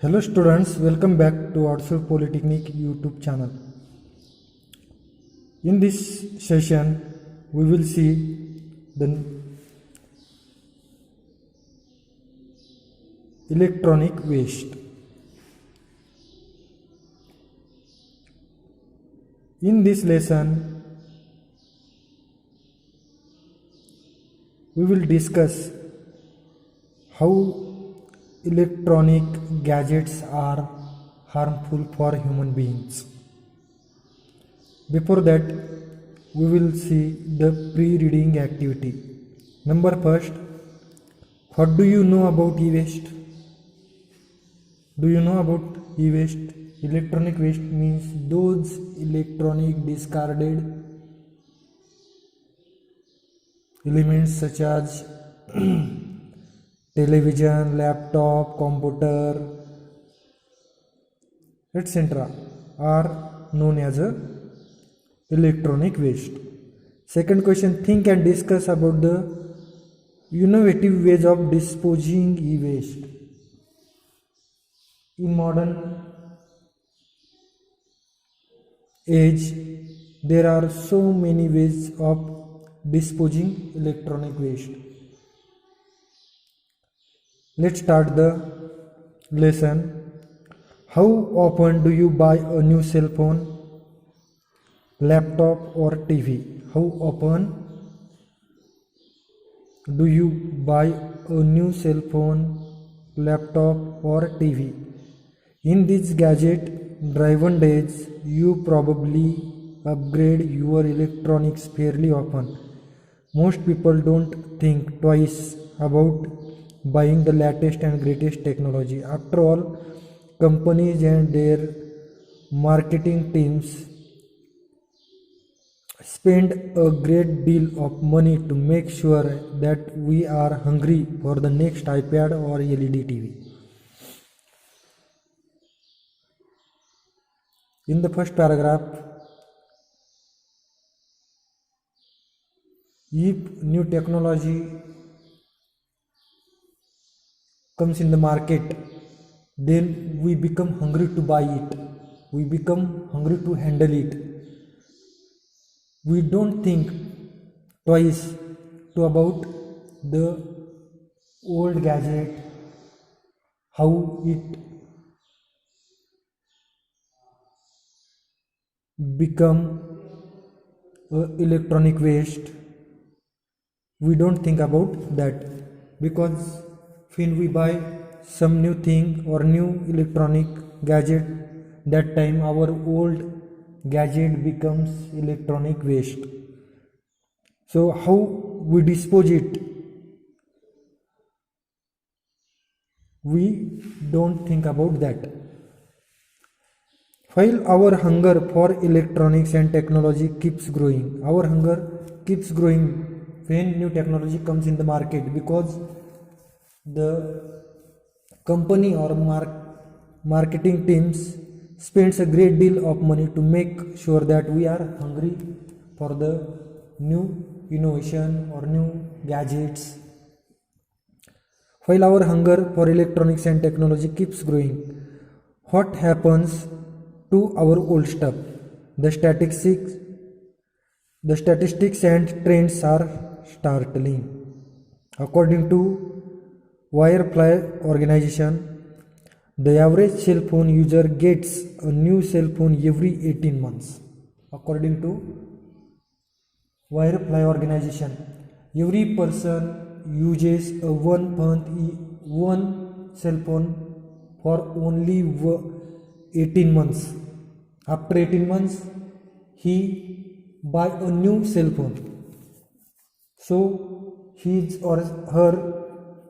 Hello students, welcome back to Oxford Polytechnic YouTube channel. In this session, we will see the electronic waste. In this lesson, we will discuss how electronic gadgets are harmful for human beings. Before that, we will see the pre-reading activity. Number first, what do you know about e-waste? Do you know about e-waste? Electronic waste means those electronic discarded elements such as television, laptop, computer, etc. are known as a electronic waste. Second question, think and discuss about the innovative ways of disposing e-waste. In modern age, there are so many ways of disposing electronic waste. Let's start the lesson. How often do you buy a new cell phone, laptop or TV? How often do you buy a new cell phone, laptop or TV? In these gadget-driven days, you probably upgrade your electronics fairly often. Most people don't think twice about buying the latest and greatest technology. After all, companies and their marketing teams spend a great deal of money to make sure that we are hungry for the next iPad or LED TV. In the first paragraph, if new technology comes in the market, then we become hungry to buy it. We become hungry to handle it. We don't think twice about the old gadget, how it become electronic waste. We don't think about that, because when we buy some new thing or new electronic gadget, that time our old gadget becomes electronic waste. So how we dispose it? We don't think about that. While our hunger for electronics and technology keeps growing, our hunger keeps growing when new technology comes in the market, because the company or marketing teams spends a great deal of money to make sure that we are hungry for the new innovation or new gadgets. While our hunger for electronics and technology keeps growing, what happens to our old stuff? The statistics and trends are startling. According to Wirefly organization, the average cell phone user gets a new cell phone every 18 months. According to Wirefly organization, every person uses a one cell phone for only 18 months. After 18 months, he buy a new cell phone. So his or her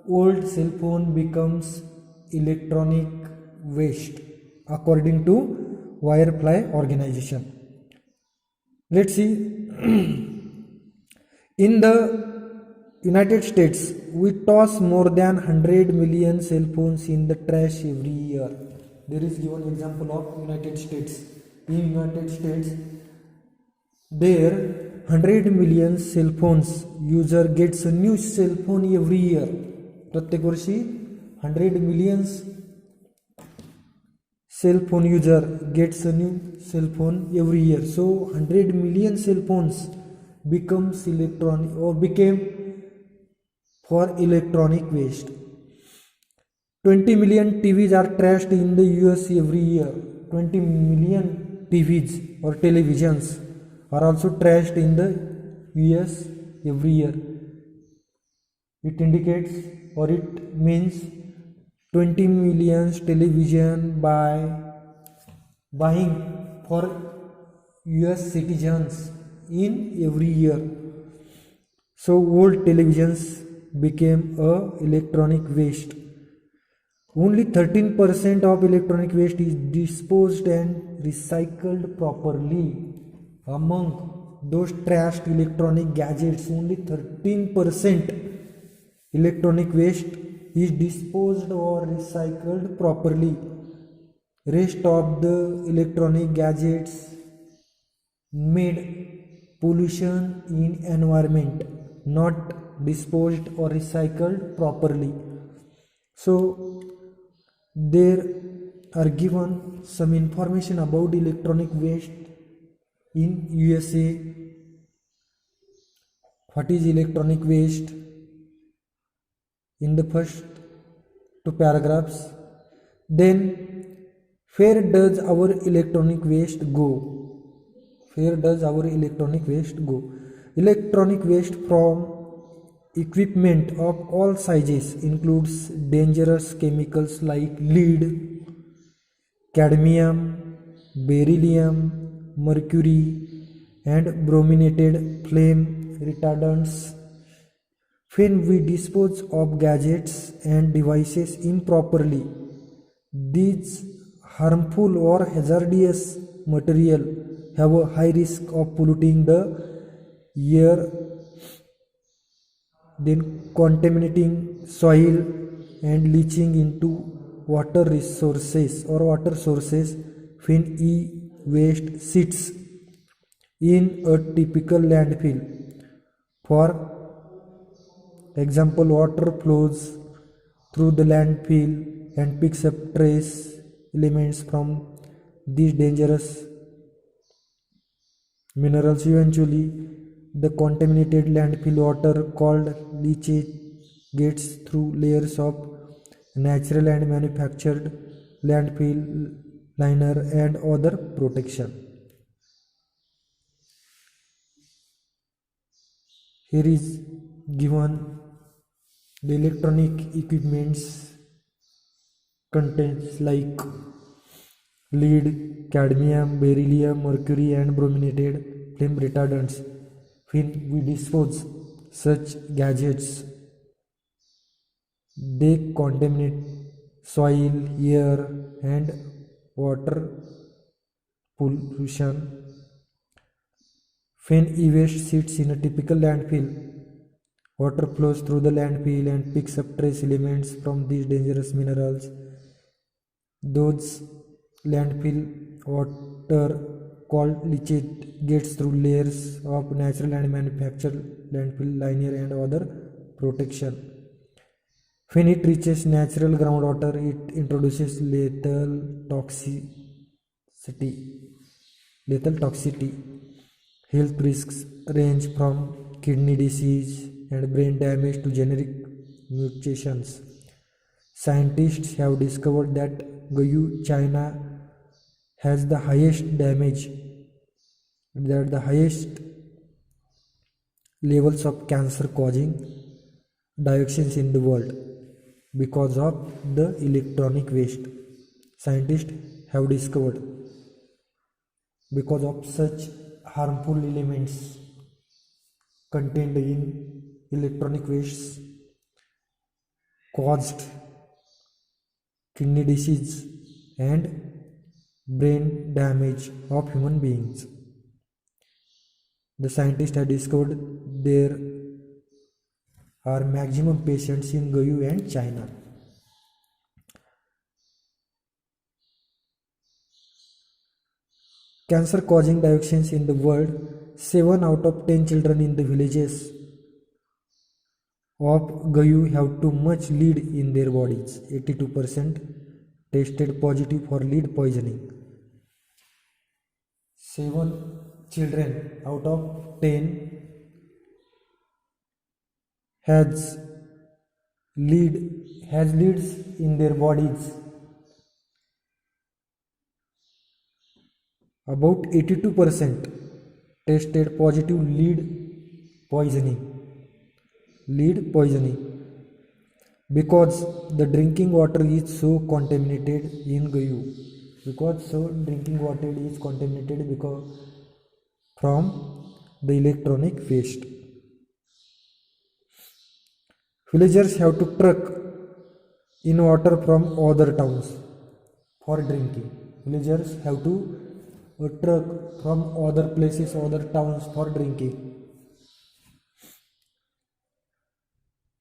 old cell phone becomes electronic waste, according to Wirefly organization. Let's see. In the United States, we toss more than 100 million cell phones in the trash every year. There is given example of United States. In United States, there 100 million cell phones user gets a new cell phone every year. प्रत्येक वर्षी 100 millions cell phone user gets a new cell phone every year. So 100 million cell phones became for electronic waste. 20 million TVs are trashed in the US every year. 20 million TVs or televisions are also trashed in the US every year. It indicates or it means 20 million television buying for US citizens in every year. So old televisions became a electronic waste. Only 13% of electronic waste is disposed and recycled properly. Among those trashed electronic gadgets, only 13% electronic waste is disposed or recycled properly. Rest of the electronic gadgets made pollution in environment, not disposed or recycled properly. So there are given some information about electronic waste in USA. What is electronic waste? In the first two paragraphs, then where does our electronic waste go? Where does our electronic waste go? Electronic waste from equipment of all sizes includes dangerous chemicals like lead, cadmium, beryllium, mercury, and brominated flame retardants. When we dispose of gadgets and devices improperly, these harmful or hazardous material have a high risk of polluting the air, then contaminating soil and leaching into water resources or water sources. When e-waste sits in a typical landfill, for example, water flows through the landfill and picks up trace elements from these dangerous minerals. Eventually, the contaminated landfill water called leachate gets through layers of natural and manufactured landfill liner and other protection. Here is given the electronic equipments contents like lead, cadmium, beryllium, mercury, and brominated flame retardants. When we dispose such gadgets, they contaminate soil, air, and water pollution. When e-waste sits in a typical landfill, water flows through the landfill and picks up trace elements from these dangerous minerals. Those landfill water called leachate gets through layers of natural and manufactured landfill liner and other protection. When it reaches natural groundwater, it introduces lethal toxicity. Health risks range from kidney disease and brain damage to genetic mutations. Scientists have discovered that Guyu, China, has the highest levels of cancer causing dioxins in the world because of the electronic waste. Scientists have discovered because of such harmful elements contained in electronic wastes caused kidney disease and brain damage of human beings. The scientists have discovered there are maximum patients in Guyu and China. Cancer causing dioxins in the world, 7 out of 10 children in the villages of Guyu have too much lead in their bodies. 82% tested positive for lead poisoning. 7 children out of 10 has leads in their bodies. About 82% tested positive poisoning lead poisoning because the drinking water is so contaminated in Gayu. Drinking water is contaminated because from the electronic waste. Villagers have to truck in water from other towns for drinking. Villagers have to truck from other places, other towns for drinking.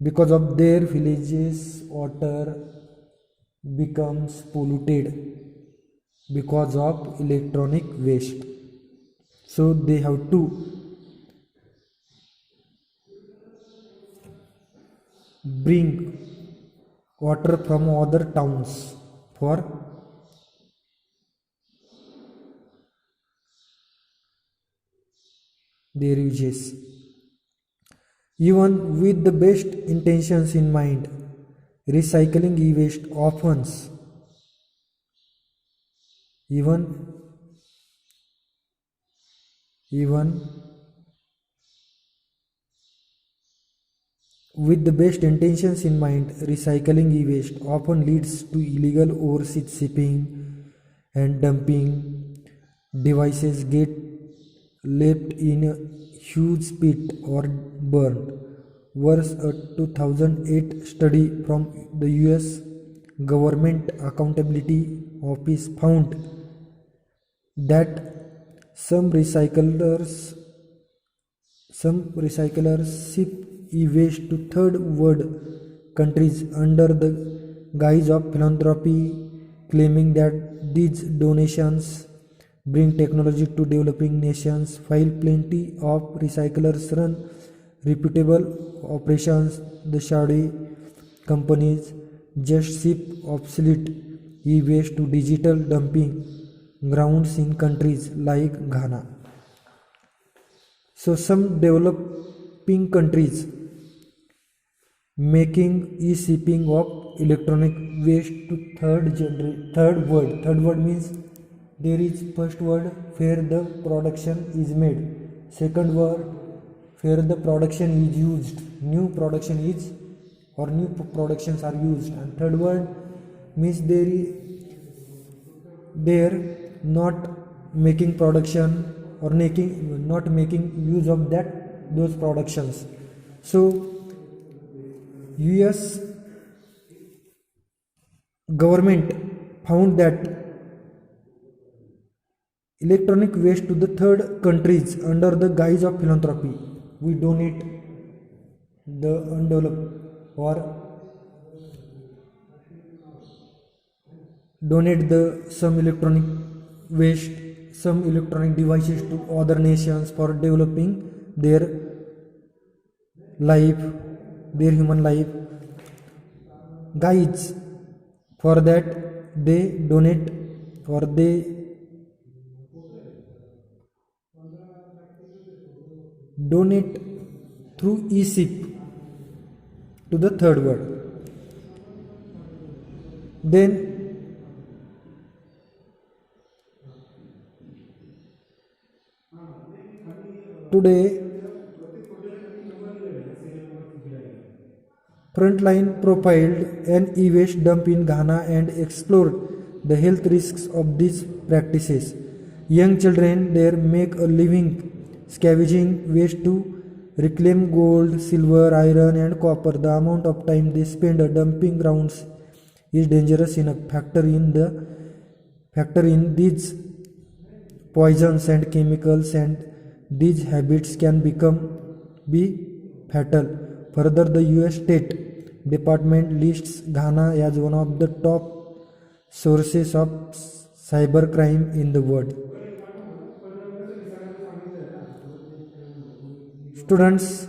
Because of their villages, water becomes polluted because of electronic waste. So they have to bring water from other towns for their uses. Even with the best intentions in mind, recycling e-waste often even with the best intentions in mind, recycling e-waste often leads to illegal overseas shipping and dumping. Devices get left in a huge pit or burned. Worse, a 2008 study from the US Government Accountability Office found that some recyclers ship e-waste to third world countries under the guise of philanthropy, claiming that these donations bring technology to developing nations. While plenty of recyclers run reputable operations, the Saudi companies just ship obsolete e-waste to digital dumping grounds in countries like Ghana. So some developing countries making e-shipping of electronic waste to third world. Third world means there is first world where the production is made, second world where the production is used, new productions are used, and third world means there not making production or not making use of those productions. So US government found that electronic waste to the third countries under the guise of philanthropy. We donate the undeveloped or donate some electronic waste, some electronic devices to other nations for developing their life, their human life. Guides for that they donate or they donate through e-ship to the third world. Then today Frontline profiled an e-waste dump in Ghana and explored the health risks of these practices. Young children there make a living scavenging waste to reclaim gold, silver, iron and copper. The amount of time they spend at dumping grounds is dangerous enough. Factor in these poisons and chemicals, and these habits can be fatal. Further, the US State Department lists Ghana as one of the top sources of cybercrime in the world. Students,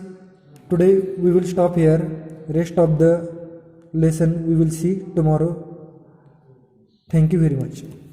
today we will stop here. Rest of the lesson we will see tomorrow. Thank you very much.